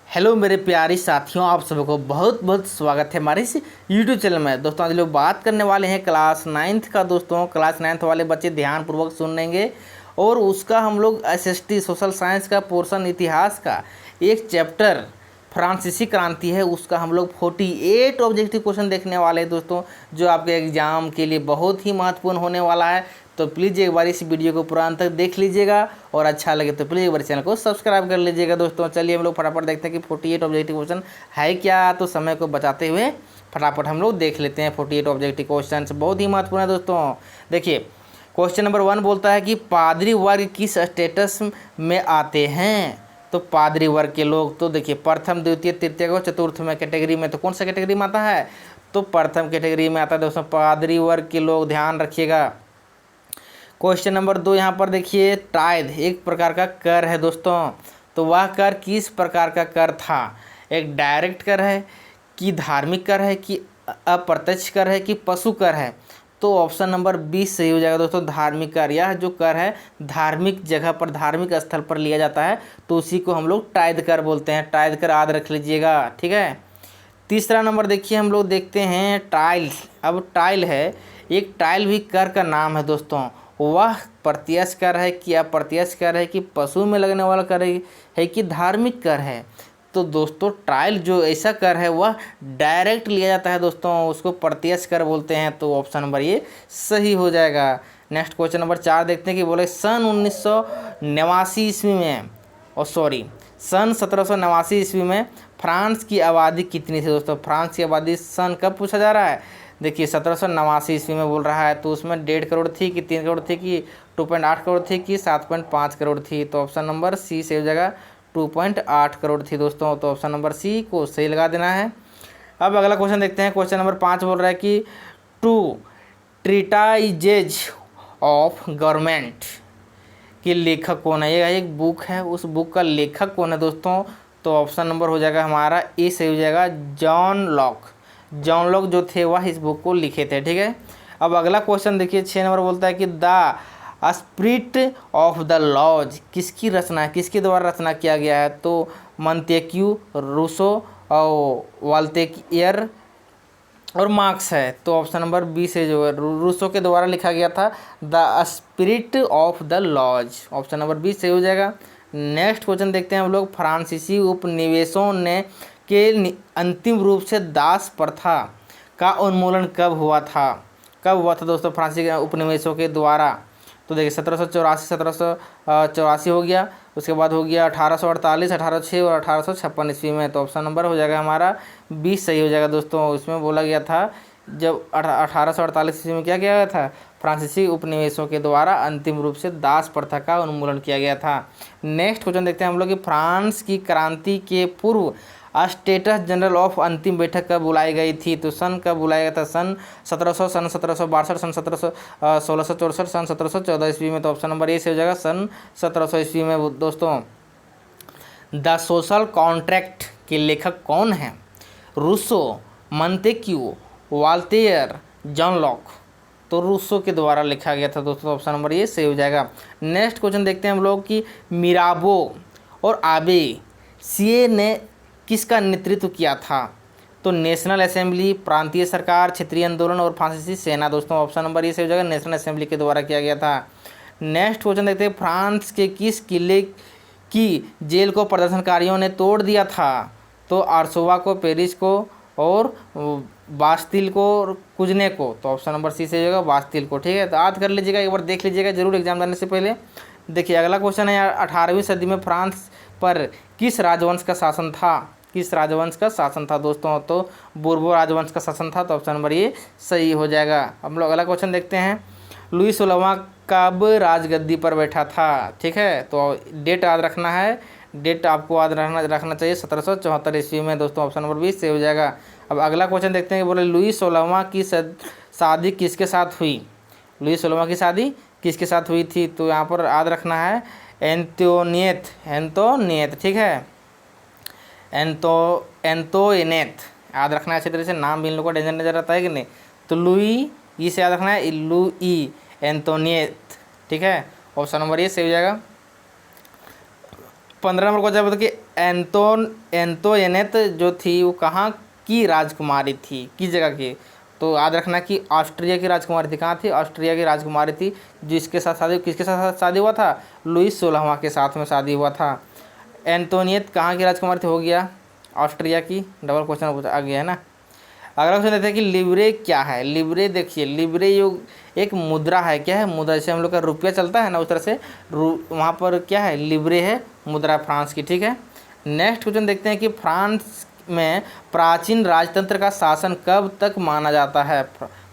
Hello मेरे प्यारे साथियों, आप सभी को बहुत बहुत स्वागत है हमारे इस यूट्यूब चैनल में। दोस्तों आज लोग बात करने वाले हैं क्लास 9th का। दोस्तों क्लास 9th वाले बच्चे ध्यानपूर्वक सुन लेंगे और उसका हम लोग एसएसटी सोशल साइंस का पोर्शन इतिहास का एक चैप्टर फ्रांसीसी क्रांति है, उसका हम लोग 48 ऑब्जेक्टिव क्वेश्चन देखने वाले हैं दोस्तों, जो आपके एग्जाम के लिए बहुत ही महत्वपूर्ण होने वाला है। तो प्लीज़ एक बार इस वीडियो को पूरा अंत तक देख लीजिएगा और अच्छा लगे तो प्लीज़ एक बार चैनल को सब्सक्राइब कर लीजिएगा। दोस्तों चलिए हम लोग फटाफट देखते हैं कि 48 ऑब्जेक्टिव क्वेश्चन है क्या। तो समय को बचाते हुए फटाफट हम लोग देख लेते हैं 48 ऑब्जेक्टिव क्वेश्चन, बहुत ही महत्वपूर्ण है दोस्तों। देखिए क्वेश्चन नंबर 1 बोलता है कि पादरी वर्ग किस स्टेटस में आते हैं। तो पादरी वर्ग के लोग, तो देखिए प्रथम द्वितीय तृतीय और चतुर्थ में कैटेगरी में, तो कौन सा कैटेगरी में आता है, तो प्रथम कैटेगरी में आता है दोस्तों पादरी वर्ग के लोग, ध्यान रखिएगा। क्वेश्चन नंबर 2 यहाँ पर देखिए, टाइद एक प्रकार का कर है दोस्तों, तो वह कर किस प्रकार का कर था, एक डायरेक्ट कर है कि धार्मिक कर है कि अप्रत्यक्ष कर है कि पशु कर है। तो ऑप्शन नंबर 20 सही हो जाएगा दोस्तों, धार्मिक कर। यह जो कर है धार्मिक जगह पर, धार्मिक स्थल पर लिया जाता है, तो उसी को हम लोग टाइद कर बोलते हैं। टाइद कर याद रख लीजिएगा, ठीक है। तीसरा नंबर देखिए, हम लोग देखते हैं टाइल। अब टाइल है, एक टाइल भी कर का नाम है दोस्तों, वह प्रत्यक्ष कर है कि अप्रत्यक्ष कर है कि पशु में लगने वाला कर है कि धार्मिक कर है। तो दोस्तों टाइल जो ऐसा कर है वह डायरेक्ट लिया जाता है दोस्तों, उसको प्रत्यक्ष कर बोलते हैं। तो ऑप्शन नंबर ये सही हो जाएगा। नेक्स्ट क्वेश्चन नंबर 4 देखते हैं कि बोले सन 1989 ईस्वी में, और सॉरी सन 1789 ईस्वी में फ्रांस की आबादी कितनी थी दोस्तों। फ्रांस की आबादी सन कब पूछा जा रहा है, देखिए 1789 ईस्वी में बोल रहा है, तो उसमें 1.5 करोड़ थी कि 3 करोड़ थी कि 2.8 करोड़ थी कि 7.5 करोड़ थी। तो ऑप्शन नंबर सी से हो जाएगा, 2.8 करोड़ थी दोस्तों। तो ऑप्शन नंबर सी को सही लगा देना है। अब अगला क्वेश्चन देखते हैं। क्वेश्चन नंबर 5 बोल रहा है कि टू ट्रीटाइजेज ऑफ गवर्नमेंट के लेखक कौन है। ये एक बुक है, उस बुक का लेखक कौन है दोस्तों। तो ऑप्शन नंबर हो जाएगा हमारा ए सही हो जाएगा, जॉन लॉक। जॉन लॉक जो थे वह इस बुक को लिखे थे, ठीक है। अब अगला क्वेश्चन देखिए 6 नंबर बोलता है कि the spirit of the laws किसकी रचना है, किसके द्वारा रचना किया गया है। तो मंतेक्यू, रूसो और वाल्तेयर और मार्क्स है। तो ऑप्शन नंबर बी से जो है रूसो के द्वारा लिखा गया था, the spirit of the laws. Option number B सही हो जाएगा। नेक्स्ट क्वेश्चन देखते हैं हम लोग, फ्रांसीसी उपनिवेशों ने के अंतिम रूप से दास प्रथा का उन्मूलन कब हुआ था दोस्तों फ्रांसीसी के उपनिवेशों के द्वारा। तो देखिए 1784 हो गया, उसके बाद हो गया 1848, 1806 और 1856 ईस्वी में। तो ऑप्शन नंबर हो जाएगा हमारा 20 सही हो जाएगा दोस्तों। इसमें बोला गया था जब 1848 ईस्वी में क्या किया गया था, फ्रांसीसी उपनिवेशों के द्वारा अंतिम रूप से दास प्रथा का उन्मूलन किया गया था। नेक्स्ट क्वेश्चन देखते हैं हम लोग कि फ्रांस की क्रांति के पूर्व स्टेटस जनरल ऑफ अंतिम बैठक कब बुलाई गई थी। तो सन कब बुलाया गया था, सन 1700, सन 1762, सन 1664, सन 1714 ईस्वी में। तो ऑप्शन नंबर ए से हो जाएगा, सन 1700 ईस्वी में दोस्तों। द सोशल कॉन्ट्रैक्ट के लेखक कौन हैं, रूसो, मंतेक्यू, वाल्तेयर, जॉन लॉक। तो रूसो के द्वारा लिखा गया था दोस्तों, ऑप्शन नंबर ये सही हो जाएगा। नेक्स्ट क्वेश्चन देखते हैं हम लोग कि मिराबो और आबे सीए ने किसका नेतृत्व किया था। तो नेशनल असेंबली, प्रांतीय सरकार, क्षेत्रीय आंदोलन और फ्रांसीसी सेना दोस्तों। ऑप्शन नंबर ये सही हो जाएगा, नेशनल असेंबली के द्वारा किया गया था। नेक्स्ट क्वेश्चन देखते हैं, फ्रांस के किस किले की जेल को प्रदर्शनकारियों ने तोड़ दिया था। तो आर्सोवा को, पेरिस को और बास्तिल को और कुजने को। तो ऑप्शन नंबर सी से होगा, बास्तिल को, ठीक है। तो याद कर लीजिएगा, एक बार देख लीजिएगा जरूर एग्जाम देने से पहले। देखिए अगला क्वेश्चन है, 18वीं सदी में फ्रांस पर किस राजवंश का शासन था, किस राजवंश का शासन था दोस्तों। तो बोर्बो राजवंश का शासन था। तो ऑप्शन नंबर ये सही हो जाएगा। हम लोग अगला क्वेश्चन देखते हैं, लुई 16वां कब राजगद्दी पर बैठा था, ठीक है। तो डेट याद रखना है, डेट आपको याद रखना चाहिए 1774 ईस्वी में दोस्तों। ऑप्शन नंबर 20 से हो जाएगा। अब अगला क्वेश्चन देखते हैं, बोले लुई 16वां की शादी किसके साथ हुई। लुई 16वां की शादी किसके साथ हुई थी। तो यहाँ पर याद रखना है एंतोनियत, ठीक है, एंतोइनेत याद रखना है अच्छी तरह से। नाम भी इन लोगों को डेंजर नजर आता है कि नहीं। तो लुई ई से याद रखना है, लुई एंतोनियत, ठीक है। ऑप्शन नंबर ये सही हो जाएगा। 15 नंबर को जब कि एंतोइनेट जो थी वो कहाँ की राजकुमारी थी, किस जगह की? तो याद रखना कि ऑस्ट्रिया की राजकुमारी थी। कहाँ थी? ऑस्ट्रिया की राजकुमारी थी। जिसके साथ शादी, किसके साथ शादी हुआ था? लुईस 16वां के साथ में शादी हुआ था। एंतोनियत कहाँ की राजकुमारी थी? हो गया ऑस्ट्रिया की। डबल क्वेश्चन पूछा आ गया है ना। अगला क्वेश्चन देखते हैं कि लिब्रे क्या है। लिब्रे देखिए, लिब्रे योग एक मुद्रा है। क्या है? मुद्रा। जैसे हम लोग का रुपया चलता है ना, उस तरह से वहाँ पर क्या है? लिब्रे है, मुद्रा फ्रांस की। ठीक है। नेक्स्ट क्वेश्चन देखते हैं कि फ्रांस में प्राचीन राजतंत्र का शासन कब तक माना जाता है?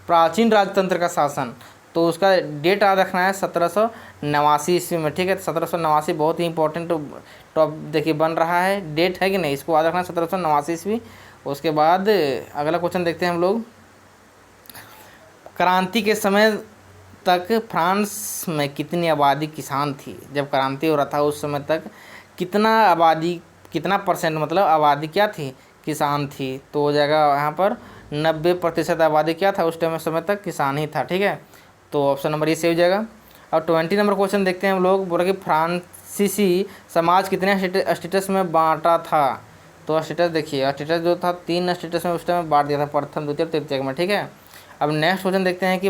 प्राचीन राजतंत्र का शासन, तो उसका डेट याद रखना है 1789 ईस्वी में। ठीक है। 1789 बहुत ही इंपॉर्टेंट टॉप देखिए बन रहा है, डेट है कि नहीं, इसको याद रखना है 1789 ईस्वी। उसके बाद अगला क्वेश्चन देखते हैं हम लोग। क्रांति के समय तक फ्रांस में कितनी आबादी किसान थी? जब क्रांति हो रहा था उस समय तक कितना आबादी, कितना परसेंट मतलब आबादी क्या थी? किसान थी। तो हो जाएगा यहाँ पर 90% आबादी क्या था उस टाइम समय तक? किसान ही था। ठीक है। तो ऑप्शन नंबर ये सही हो जाएगा। और 20 नंबर क्वेश्चन देखते हैं हम लोग। बोला कि फ्रांसीसी समाज कितने स्टेटस में बांटा था? तो स्टेटस देखिए, स्टेटस जो था 3 स्टेटस में उस टाइम बांट दिया था, प्रथम, द्वितीय, तृतीय में। ठीक है। अब नेक्स्ट क्वेश्चन देखते हैं कि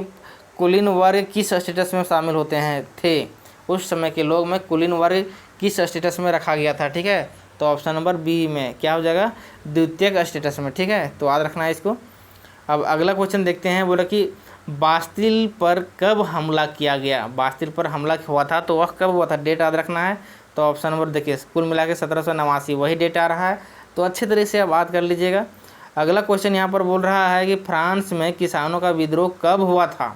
कुलीन वर्ग किस स्टेटस में शामिल होते हैं थे? उस समय के लोग में कुलीन वर्ग किस स्टेटस में रखा गया था? ठीक है। तो ऑप्शन नंबर बी में क्या हो जाएगा? द्वितीय स्टेटस में। ठीक है। तो याद रखना है इसको। अब अगला क्वेश्चन देखते हैं। बोला कि बास्तिल पर कब हमला किया गया? बास्तिल पर हमला हुआ था तो वह कब हुआ था? डेट याद रखना है। तो ऑप्शन नंबर देखिए, कुल मिला के 1789 वही डेट आ रहा है। तो अच्छे तरीके से आप बात कर लीजिएगा। अगला क्वेश्चन यहाँ पर बोल रहा है कि फ्रांस में किसानों का विद्रोह कब हुआ था?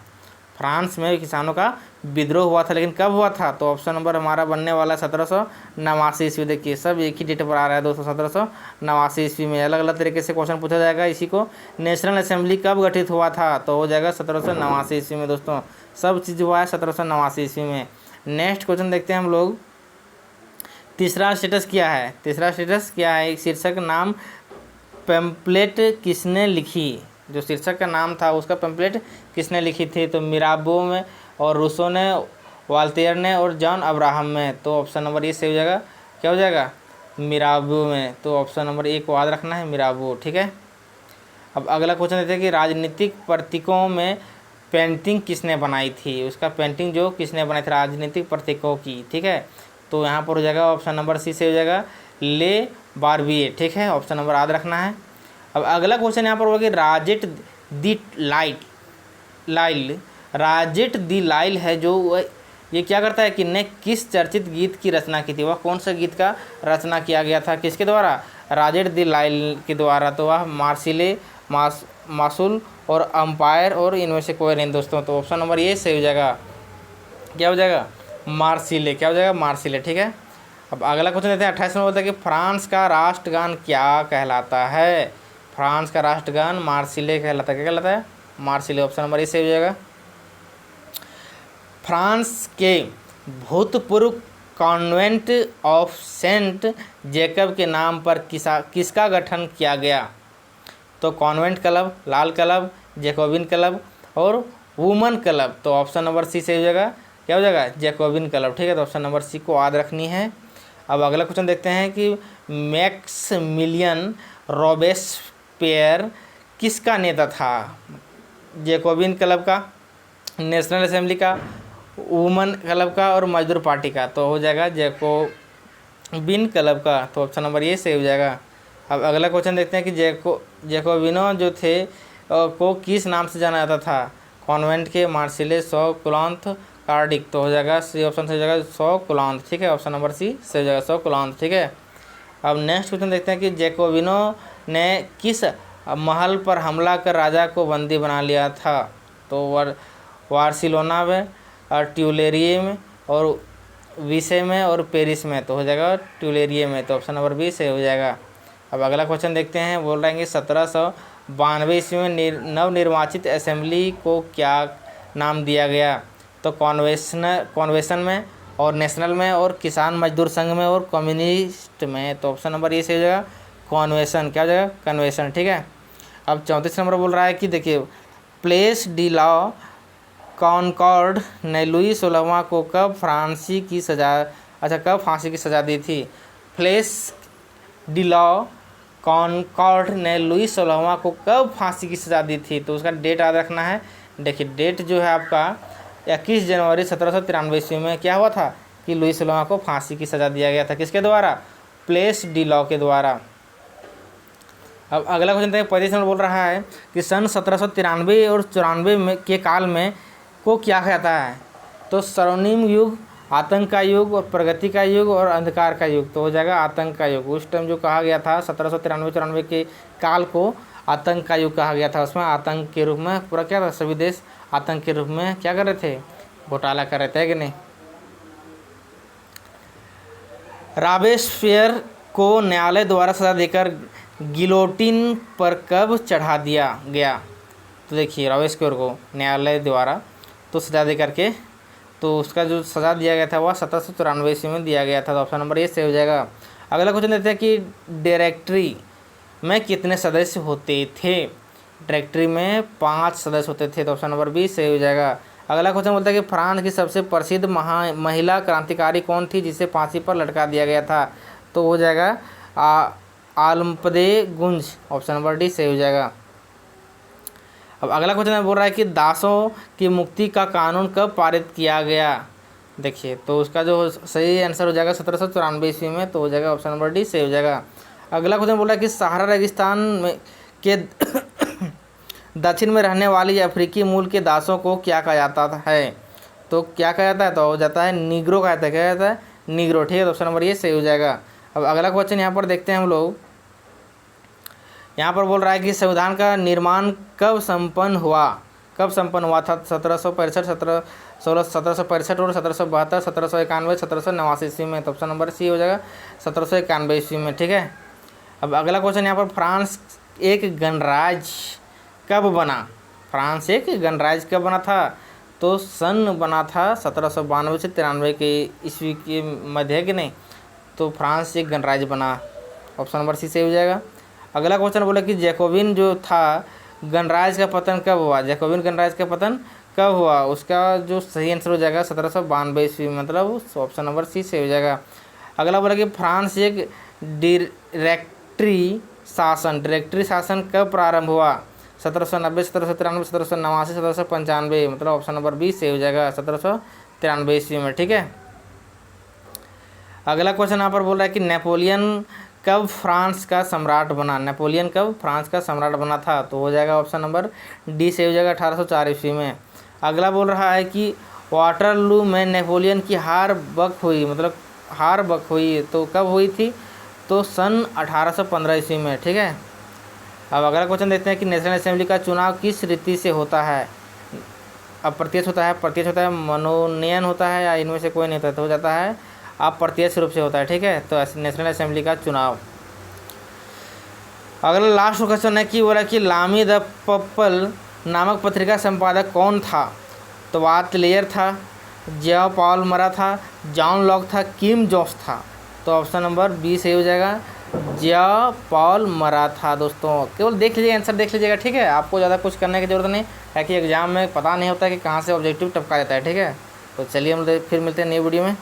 फ्रांस में किसानों का विद्रोह हुआ था, लेकिन कब हुआ था? तो ऑप्शन नंबर हमारा बनने वाला 1789 ईस्वी। देखिए सब एक ही डेट पर आ रहा है दोस्तों, 1789 ईस्वी में। अलग अलग तरीके से क्वेश्चन पूछा जाएगा। इसी को नेशनल असेंबली कब गठित हुआ था? तो हो जाएगा 1789 ईस्वी में। दोस्तों सब चीज़ हुआ है 1789 ईस्वी में। नेक्स्ट क्वेश्चन देखते हैं हम लोग। तीसरा स्टेटस क्या है? तीसरा स्टेटस क्या है? शीर्षक नाम पैम्पलेट किसने लिखी? जो शीर्षक का नाम था उसका पैम्पलेट किसने लिखी थी? तो मिराबो में, और रूसो ने, वाल्टेयर ने, और जॉन अब्राहम में। तो ऑप्शन नंबर ये सही हो जाएगा। क्या हो जाएगा? मिराबो में। तो ऑप्शन नंबर एक को याद रखना है, मिराबो। ठीक है। अब अगला क्वेश्चन देते हैं कि राजनीतिक प्रतीकों में पेंटिंग किसने बनाई थी? उसका पेंटिंग जो किसने बनाई थी राजनीतिक प्रतीकों की? ठीक है। तो यहाँ पर हो जाएगा ऑप्शन नंबर सी से हो जाएगा, ले बार्बिए। ठीक है। ऑप्शन नंबर याद रखना है। अब अगला क्वेश्चन यहाँ पर होगा कि राजेट दी लाइल है जो ये क्या करता है कि ने किस चर्चित गीत की रचना की थी? वह कौन सा गीत का रचना किया गया था? किसके द्वारा? राजेट दी लाइल के द्वारा। तो वह मार्सिले, मासूल और अंपायर और इनमें से कोई नहीं दोस्तों। तो ऑप्शन नंबर ये सही हो जाएगा। क्या हो जाएगा? मार्सिले। क्या हो जाएगा? मार्सिले। ठीक है। अब अगला क्वेश्चन देते हैं 28 में। बोलता है कि फ्रांस का राष्ट्रगान क्या कहलाता है? फ्रांस का राष्ट्रगान मार्सिले कहलाता है। क्या कहलाता है? मार्सिले। ऑप्शन नंबर ए सही हो जाएगा। फ्रांस के भूतपूर्व कॉन्वेंट ऑफ सेंट जेकब के नाम पर किसका गठन किया गया? तो कॉन्वेंट क्लब, लाल क्लब, जैकोबिन क्लब और वुमन क्लब। तो ऑप्शन नंबर सी सही हो जाएगा। क्या हो जाएगा? Jacobin club. ठीक है। तो ऑप्शन नंबर सी को याद रखनी है। अब अगला क्वेश्चन देखते हैं कि मैक्समिलियन रॉबेस्पियर किसका नेता था? जैकोबिन क्लब का, नेशनल असेंबली का, वुमन क्लब का और मजदूर पार्टी का। तो हो जाएगा जैकोबिन क्लब का। तो ऑप्शन नंबर ये सही हो जाएगा। अब अगला क्वेश्चन देखते हैं कि जैकोबिनो जो थे को किस नाम से जाना जाता था? कॉन्वेंट के, मार्सिले, सौ कुलांत, कार्डिक। तो हो जाएगा सी ऑप्शन से हो जाएगा सौ कुलांत। ठीक है। ऑप्शन नंबर सी से हो जाएगा सौ कुलांत। ठीक है। अब नेक्स्ट क्वेश्चन देखते हैं कि जैकोबिनो ने किस महल पर हमला कर राजा को बंदी बना लिया था? तो बार्सिलोना में, और ट्यूलेरिये में, और विसे में, और पेरिस में। तो हो जाएगा ट्यूलेरिये में। तो ऑप्शन नंबर बी से हो जाएगा। अब अगला क्वेश्चन देखते हैं। बोल रहे हैं कि 1792 ईस्वी में नवनिर्वाचित असेंबली को क्या नाम दिया गया? तो कॉन्वेंशन में, और नेशनल में, और किसान मजदूर संघ में, और कम्युनिस्ट में। तो ऑप्शन नंबर ये सही हो जाएगा, कॉन्वेंशन। क्या हो जाएगा? कन्वेंशन। ठीक है। अब 34 नंबर बोल रहा है कि देखिए, प्लेस डी लॉ कॉनकॉर्ड ने लुई 16वां को कब फांसी की सज़ा दी थी? प्लेस डिलॉ कॉनकॉर्ड ने लुई 16वां को कब फांसी की सज़ा दी थी? तो उसका डेट याद रखना है। देखिए डेट जो है आपका 21 जनवरी 1793 ईस्वी में क्या हुआ था कि लुई 16वां को फांसी की सज़ा दिया गया था। किसके द्वारा? प्लेस डिलॉ के द्वारा। अब अगला क्वेश्चन देखिए, 35 नंबर बोल रहा है कि सन 1793 और 94 में के काल में को क्या कहता है? तो स्वर्णिम युग, आतंक का युग और प्रगति का युग और अंधकार का युग। तो हो जाएगा आतंक का युग। उस टाइम जो कहा गया था 1793-94 के काल को आतंक का युग कहा गया था। उसमें आतंक के रूप में पूरा क्या था, सभी देश आतंक के रूप में क्या कर रहे थे, घोटाला कर रहे थे कि नहीं। रॉबेस्पियर को न्यायालय द्वारा सजा देकर गिलोटिन पर कब चढ़ा दिया गया? तो देखिए रॉबेस्पियर को न्यायालय द्वारा तो सजा दे करके तो उसका जो सज़ा दिया गया था वह 1794 ईस्वी में दिया गया था। तो ऑप्शन नंबर ये सही हो जाएगा। अगला क्वेश्चन देते हैं कि डायरेक्टरी में कितने सदस्य होते थे? डायरेक्टरी में 5 सदस्य होते थे। तो ऑप्शन नंबर बी सही हो जाएगा। अगला क्वेश्चन बोलता है कि फ्रांस की सबसे प्रसिद्ध महिला क्रांतिकारी कौन थी जिसे फांसी पर लटका दिया गया था? तो हो जाएगा आलमपदे गुंज। ऑप्शन नंबर डी सही हो जाएगा। अब अगला क्वेश्चन बोल रहा है कि दासों की मुक्ति का कानून कब पारित किया गया? देखिए तो उसका जो सही आंसर हो जाएगा 1794 ईस्वी में। तो हो जाएगा ऑप्शन नंबर डी सही हो जाएगा। अगला क्वेश्चन बोल रहा है कि सहारा रेगिस्तान में के दक्षिण में रहने वाली अफ्रीकी मूल के दासों को क्या कहा जाता है? तो क्या कहा जाता है? तो हो जाता है निग्रो कहा जाता है। क्या कहता है? निग्रो। ठीक है, तो ऑप्शन नंबर ये सही हो जाएगा। अब अगला क्वेश्चन यहाँ पर देखते हैं हम लोग। यहाँ पर बोल रहा है कि संविधान का निर्माण कब संपन्न हुआ? कब संपन्न हुआ था? 1765, 1765 और 1772, 1791, 1789 ईस्वी में। तो ऑप्शन नंबर सी हो जाएगा 1791 ईस्वी में। ठीक है। अब अगला क्वेश्चन यहाँ पर फ्रांस एक गणराज्य कब बना? फ्रांस एक गणराज्य कब बना था? तो सन बना था 1792 से 93 के ईस्वी के मध्य है कि नहीं। तो फ्रांस एक गणराज्य बना। ऑप्शन नंबर सी सही हो जाएगा। अगला क्वेश्चन बोला कि जैकोबिन जो था गणराज्य का पतन कब हुआ? जैकोबिन गणराज्य का पतन कब हुआ? उसका जो सही आंसर हो जाएगा 1792 ईस्वी में। मतलब ऑप्शन नंबर सी सही हो जाएगा। अगला बोला कि फ्रांस एक डायरेक्टरी शासन कब प्रारंभ हुआ? 1790, 1793, 1789, 1795। मतलब ऑप्शन नंबर बी सही हो जाएगा 1793 ईस्वी में। ठीक है। अगला क्वेश्चन यहाँ पर बोल रहा है कि नेपोलियन कब फ्रांस का सम्राट बना? नेपोलियन कब फ्रांस का सम्राट बना था? तो हो जाएगा ऑप्शन नंबर डी सही हो जाएगा 1804 ईस्वी में। अगला बोल रहा है कि वाटरलू में नेपोलियन की हार बक हुई, मतलब हार बक हुई तो कब हुई थी? तो सन 1815 ईस्वी में। ठीक है। अब अगला क्वेश्चन देखते हैं कि नेशनल असेंबली का चुनाव किस रीति से होता है? अप्रत्यक्ष होता है, मनोनयन होता है या इनमें से कोई नहीं होता? तो हो जाता है अप्रत्यक्ष रूप से होता है। ठीक है। तो नेशनल असेंबली का चुनाव। अगला लास्ट क्वेश्चन है कि बोला कि लामी द पप्पल नामक पत्रिका संपादक कौन था? तो वाटलेयर था, जिया पॉल मरा था, जॉन लॉक था, किम जोस था। तो ऑप्शन नंबर बी सही हो जाएगा, जिया पॉल मरा था। दोस्तों केवल देख लीजिएगा, आंसर देख लीजिएगा। ठीक है। आपको ज़्यादा कुछ करने की जरूरत नहीं है कि एग्जाम में पता नहीं होता कि कहाँ से ऑब्जेक्टिव टपका जाता है। ठीक है। तो चलिए हम फिर मिलते हैं नई वीडियो में।